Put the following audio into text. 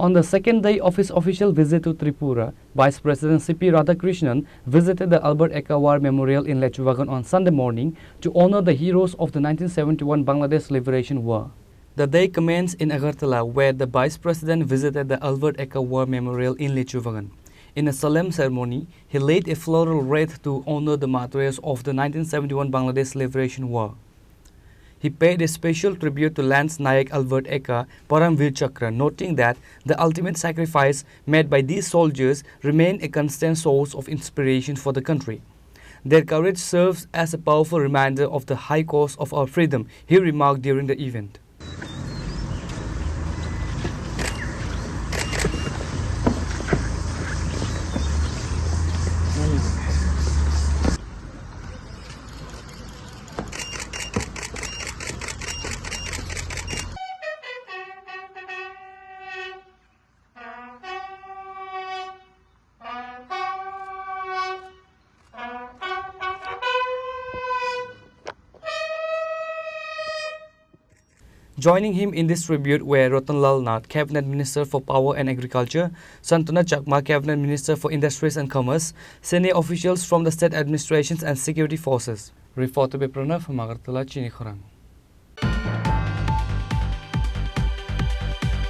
On the second day of his official visit to Tripura, Vice President C.P. Radhakrishnan visited the Albert Ekka War Memorial in Lichubagan on Sunday morning to honor the heroes of the 1971 Bangladesh Liberation War. The day commenced in Agartala, where the Vice President visited the Albert Ekka War Memorial in Lichubagan. In a solemn ceremony, he laid a floral wreath to honor the martyrs of the 1971 Bangladesh Liberation War. He paid a special tribute to Lance Nayak Albert Ekka Paramveer Chakra, noting that the ultimate sacrifice made by these soldiers remained a constant source of inspiration for the country. Their courage serves as a powerful reminder of the high cost of our freedom, he remarked during the event. Joining him in this tribute were Ratanlal Nath, Cabinet Minister for Power and Agriculture, Santana Chakma, Cabinet Minister for Industries and Commerce, senior officials from the state administrations and security forces. Report to be Pranav from Agartala, Chini, Khorang.